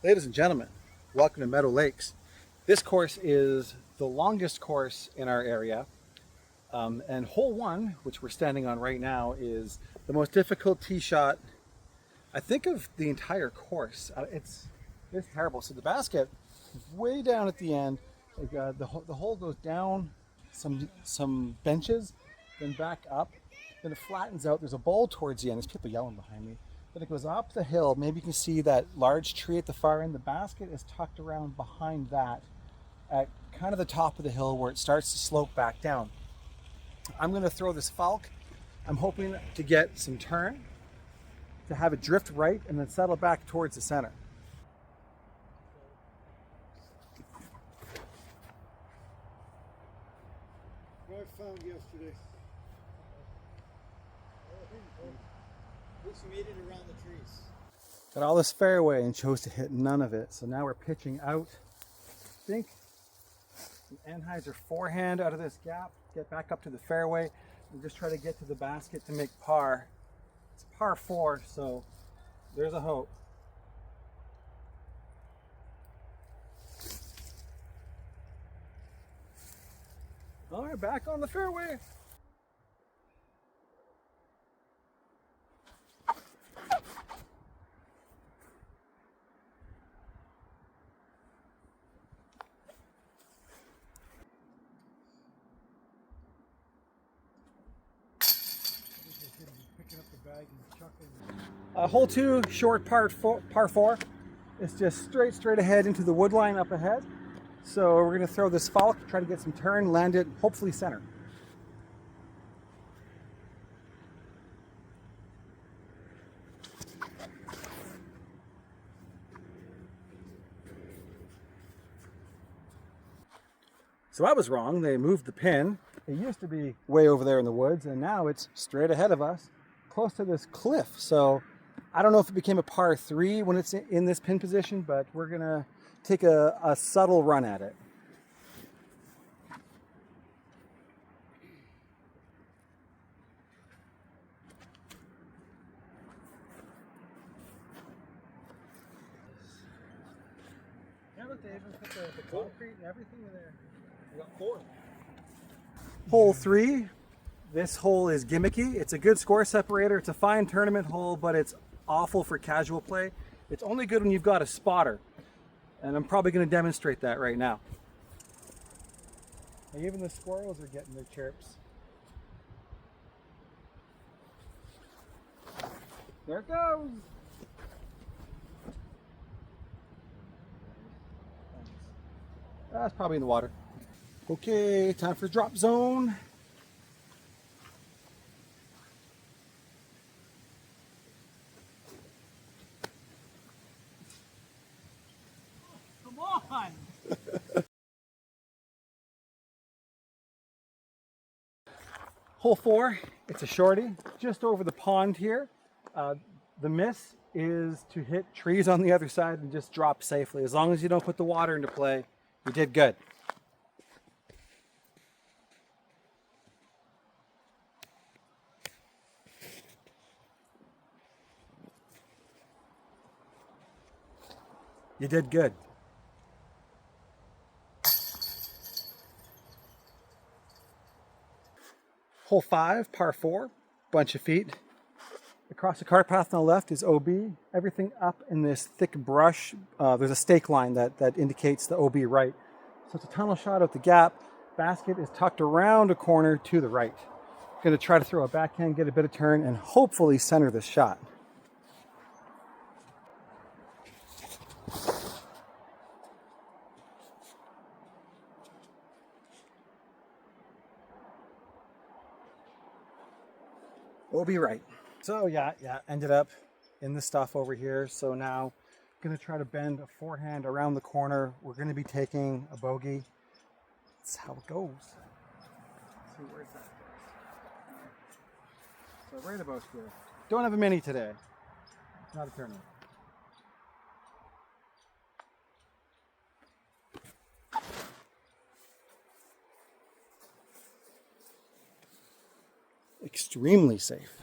Ladies and gentlemen, welcome to Meadow Lakes. This course is the longest course in our area, and hole one, which we're standing on right now, is the most difficult tee shot, I think, of the entire course. It's terrible. So the basket is way down at the end. The hole goes down some benches, then back up, then it flattens out. There's a bowl towards the end. There's people yelling behind me. Then it goes up the hill. Maybe you can see that large tree at the far end. The basket is tucked around behind that at kind of the top of the hill where it starts to slope back down. I'm going to throw this falk. I'm hoping to get some turn, to have it drift right, and then settle back towards the center. What I found yesterday. At least you made it around the trees. Got all this fairway and chose to hit none of it. So now we're pitching out. I think an Anheuser forehand out of this gap, get back up to the fairway, and just try to get to the basket to make par. It's par 4, so there's a hope. All right, back on the fairway. Hole 2, short par 4. It's just straight ahead into the wood line up ahead. So we're going to throw this falk, try to get some turn, land it, hopefully center. So I was wrong. They moved the pin. It used to be way over there in the woods, and now it's straight ahead of us, close to this cliff. So I don't know if it became a par 3 when it's in this pin position, but we're going to take a subtle run at it. Yeah, look, they even put the concrete and everything in there. We got 4. Hole 3. This hole is gimmicky. It's a good score separator. It's a fine tournament hole, but it's awful for casual play. It's only good when you've got a spotter. And I'm probably going to demonstrate that right now. And even the squirrels are getting their chirps. There it goes. That's probably in the water. Okay, time for drop zone. Come on! Hole 4, it's a shorty, just over the pond here. The miss is to hit trees on the other side and just drop safely. As long as you don't put the water into play, you did good. You did good. Hole 5, par 4, bunch of feet. Across the cart path on the left is OB. Everything up in this thick brush, there's a stake line that indicates the OB right. So it's a tunnel shot out the gap. Basket is tucked around a corner to the right. Going to try to throw a backhand, get a bit of turn, and hopefully center this shot. OB right. So yeah, ended up in the stuff over here. So now going to try to bend a forehand around the corner. We're going to be taking a bogey. That's how it goes. Let's see, where's that? So right about here. Don't have a mini today. Not a tournament. Extremely safe.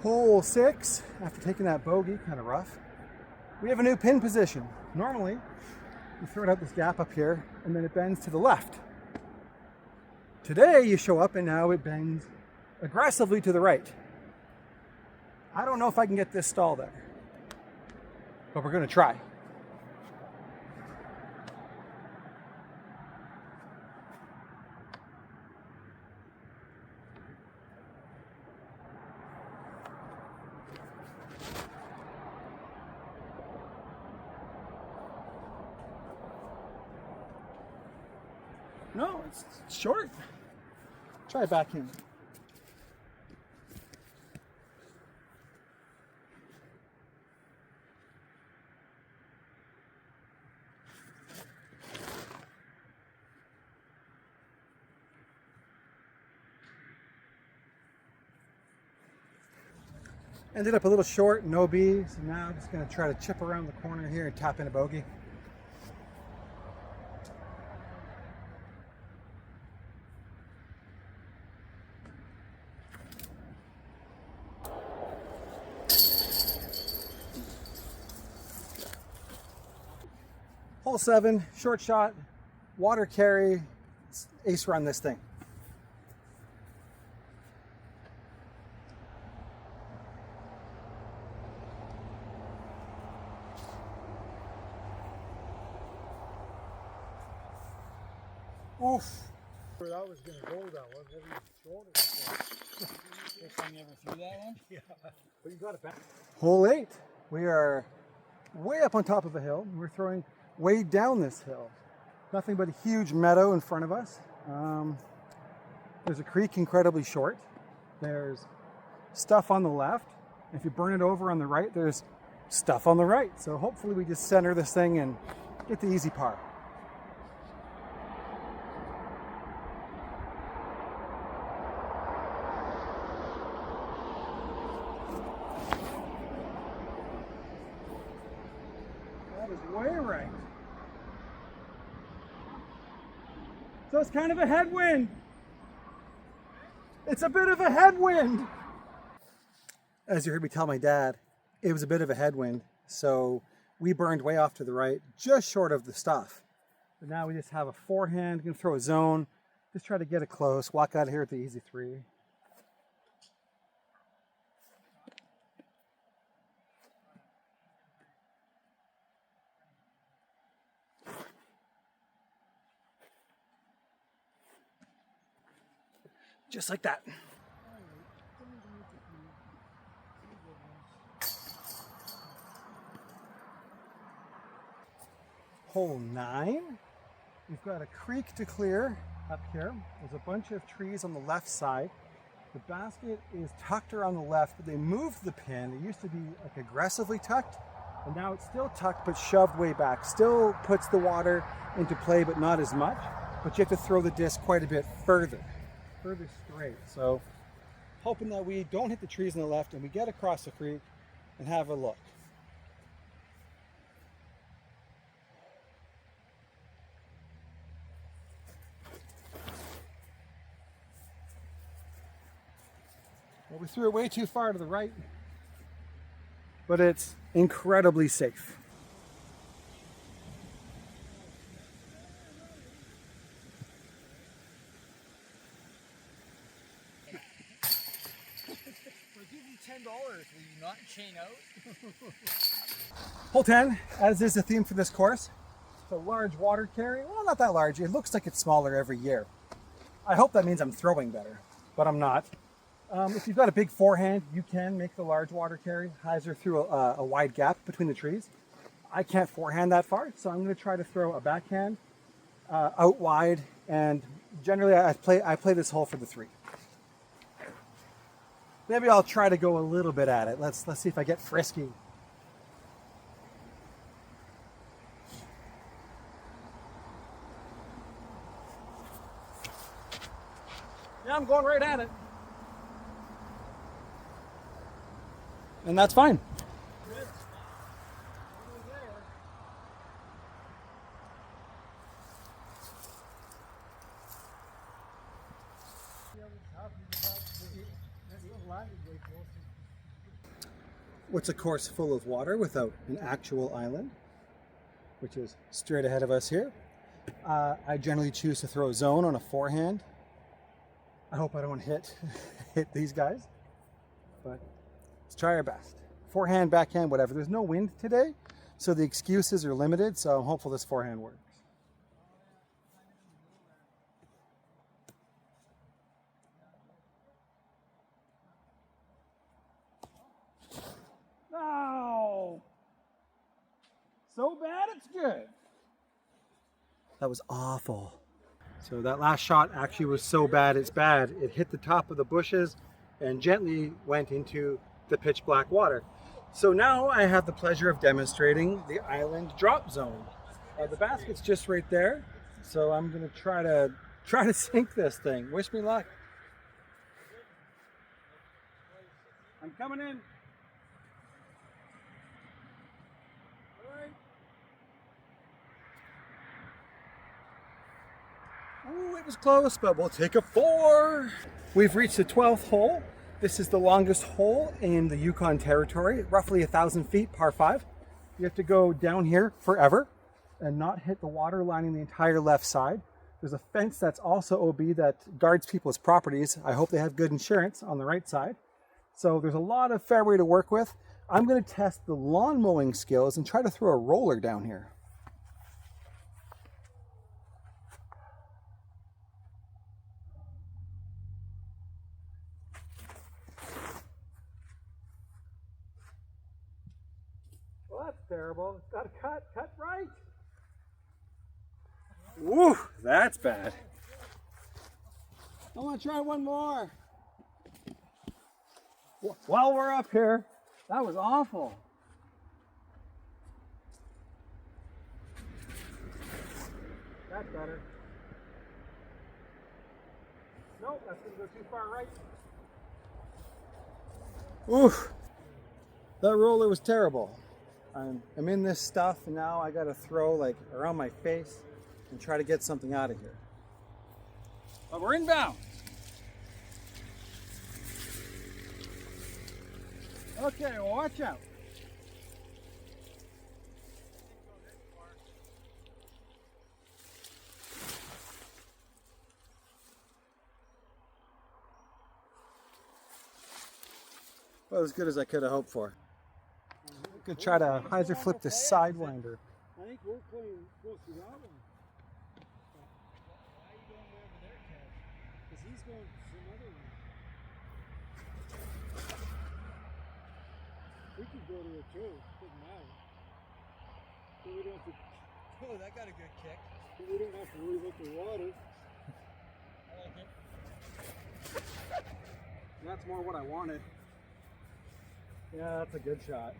Hole 6, after taking that bogey, kind of rough, we have a new pin position. Normally, you throw it out this gap up here, and then it bends to the left. Today, you show up, and now it bends aggressively to the right. I don't know if I can get this stall there, but we're going to try. No, it's short. Try it back in. Ended up a little short, no B, so now I'm just going to try to chip around the corner here and tap in a bogey. Hole 7, short shot, water carry, ace run this thing. Oof. That was going to go that one. Maybe shorter. First time you ever threw that one? Yeah. But you got it back. Hole 8. We are way up on top of a hill. We're throwing way down this hill. Nothing but a huge meadow in front of us. There's a creek incredibly short. There's stuff on the left. If you burn it over on the right, there's stuff on the right. So hopefully we just center this thing and get the easy par. That is way right. So it's kind of a headwind. It's a bit of a headwind. As you heard me tell my dad, it was a bit of a headwind. So we burned way off to the right, just short of the stuff. But now we just have a forehand, gonna throw a zone, just try to get it close, walk out of here with the easy 3. Just like that. Hole 9. We've got a creek to clear up here. There's a bunch of trees on the left side. The basket is tucked around the left, but they moved the pin. It used to be like aggressively tucked, and now it's still tucked but shoved way back. Still puts the water into play, but not as much. But you have to throw the disc quite a bit further straight. So hoping that we don't hit the trees on the left and we get across the creek and have a look. Well, we threw it way too far to the right, but it's incredibly safe. $10, will you not chain out? Hole 10, as is the theme for this course, it's a large water carry. Well, not that large. It looks like it's smaller every year. I hope that means I'm throwing better, but I'm not. If you've got a big forehand, you can make the large water carry. Hyzer through a wide gap between the trees. I can't forehand that far, so I'm going to try to throw a backhand out wide, and generally I play this hole for the 3. Maybe I'll try to go a little bit at it. Let's see if I get frisky. Yeah, I'm going right at it. And that's fine. What's a course full of water without an actual island, which is straight ahead of us here. I generally choose to throw a zone on a forehand. I hope I don't hit these guys, but let's try our best. Forehand, backhand, whatever. There's no wind today, so the excuses are limited, so I'm hopeful this forehand works. No! So bad it's good. That was awful. So that last shot actually was so bad it's bad. It hit the top of the bushes and gently went into the pitch black water. So now I have the pleasure of demonstrating the island drop zone. The basket's just right there. So I'm gonna try to sink this thing. Wish me luck. I'm coming in. Ooh, it was close, but we'll take a 4. We've reached the 12th hole. This is the longest hole in the Yukon Territory, roughly 1,000 feet, par 5. You have to go down here forever and not hit the water lining the entire left side. There's a fence that's also OB that guards people's properties. I hope they have good insurance on the right side. So there's a lot of fairway to work with. I'm going to test the lawn mowing skills and try to throw a roller down here. Well, that's terrible. It's got to cut right. Woo, that's bad. I want to try one more. While we're up here, that was awful. That's better. Nope, that's going to go too far right. Oof, that roller was terrible. I'm in this stuff and now I got to throw like around my face and try to get something out of here. But we're inbound. Okay, well, watch out. Well, as good as I could have hoped for. Could try to hyzer flip the sidewinder. I think we're playing close to that one. Why are you going over there, Kev? Because he's going to some other one. We could go to it too. Doesn't matter. But we don't have to. Oh, that got a good kick. But we don't have to worry about the water. I like it. That's more what I wanted. Yeah, that's a good shot.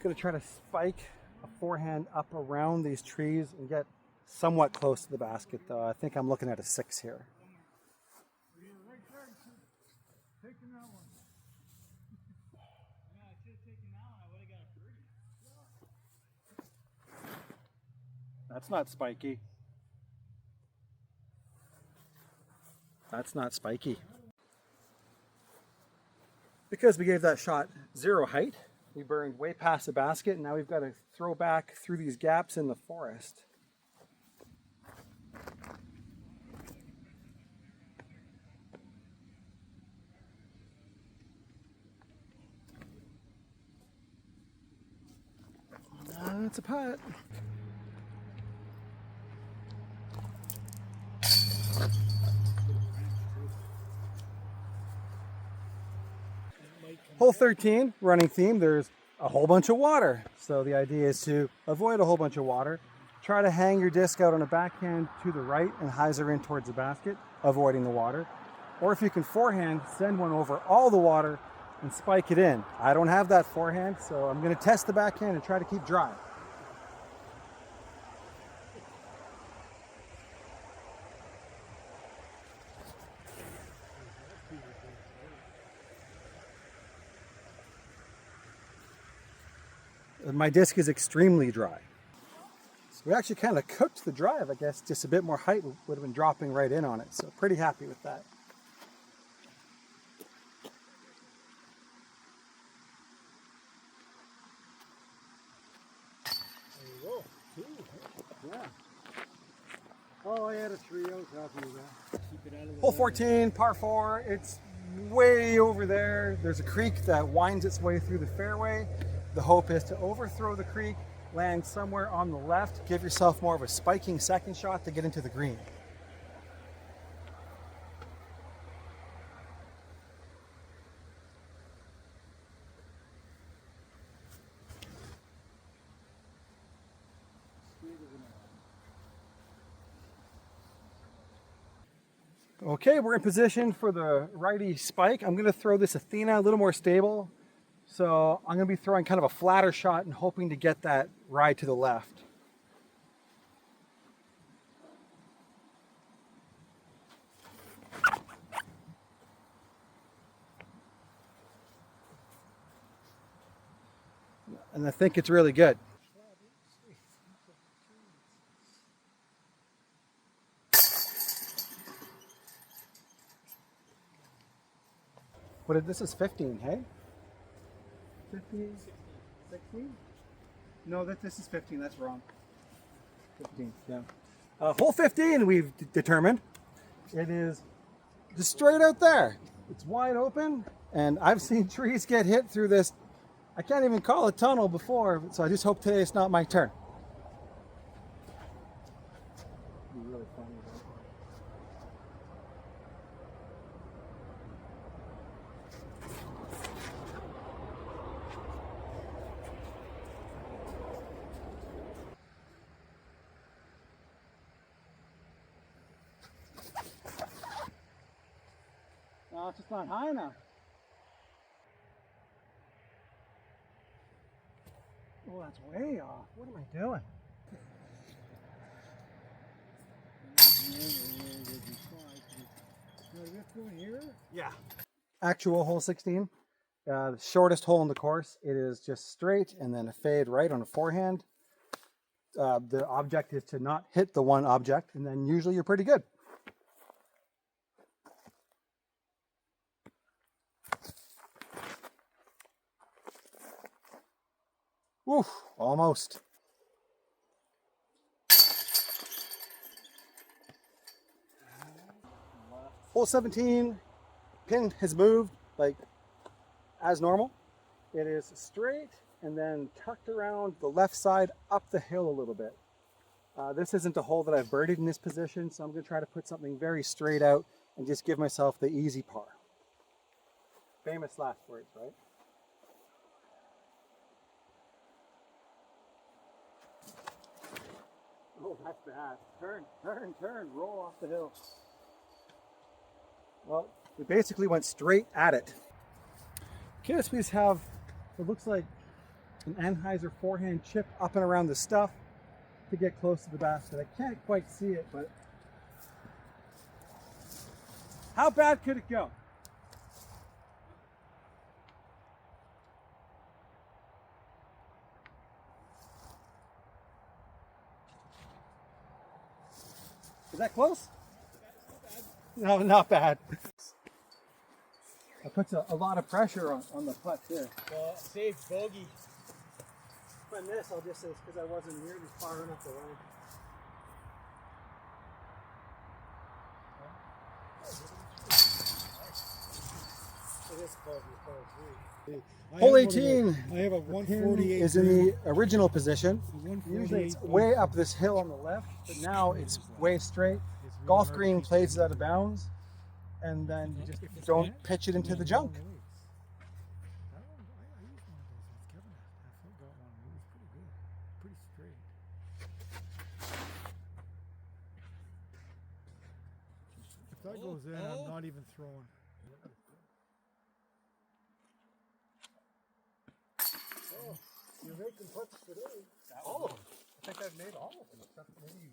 Gonna try to spike a forehand up around these trees and get somewhat close to the basket though. I think I'm looking at a 6 here. You're right there. Taking that one. Yeah, I should have taken that one. I would have got a 3. That's not spiky. That's not spiky. Because we gave that shot 0 height, we burned way past the basket and now we've got to throw back through these gaps in the forest. That's a putt. Hole 13, running theme, there's a whole bunch of water. So the idea is to avoid a whole bunch of water. Try to hang your disc out on a backhand to the right and hyzer in towards the basket, avoiding the water. Or if you can forehand, send one over all the water and spike it in. I don't have that forehand, so I'm going to test the backhand and try to keep dry. My disc is extremely dry. So we actually kind of cooked the drive, I guess. Just a bit more height would have been dropping right in on it. So pretty happy with that. Oh, I had a 3 out talking about. Keep it out of the Hole water. 14, par 4. It's way over there. There's a creek that winds its way through the fairway. The hope is to overthrow the creek, land somewhere on the left, give yourself more of a spiking second shot to get into the green. Okay, we're in position for the righty spike. I'm going to throw this Athena a little more stable. So I'm going to be throwing kind of a flatter shot and hoping to get that ride to the left. And I think it's really good. This is 15, hey? 15? 16? No, this is 15, that's wrong. 15, yeah. Hole 15 we've determined. It is just straight out there. It's wide open, and I've seen trees get hit through this. I can't even call it tunnel before, so I just hope today it's not my turn. It'd be really funny, though. No, it's just not high enough. Oh, that's way off. What am I doing? Yeah. Actual hole 16, the shortest hole in the course. It is just straight and then a fade right on a forehand. The object is to not hit the one object, and then usually you're pretty good. Oof, almost. Hole 17, pin has moved like as normal. It is straight and then tucked around the left side up the hill a little bit. This isn't a hole that I've birdied in this position, so I'm going to try to put something very straight out and just give myself the easy par. Famous last words, right? Oh, that's bad. Turn, roll off the hill. Well, we basically went straight at it. Okay, so we just have what looks like an Anheuser forehand chip up and around the stuff to get close to the basket. I can't quite see it, but how bad could it go? Is that close? No, not bad. That puts a lot of pressure on the putt here. Well, save bogey. If I miss, I'll just say it's because I wasn't nearly far enough away. It is bogey, par 3. Hole 18 I have a pin 148 is in the original position. Usually 148 it's way up this hill on the left, but now it's way straight. Golf green plays it out of bounds, and then you just don't pitch it into the junk. If that goes in, I'm not even throwing. You're making putts today. All of them. I think I've made all of them, except maybe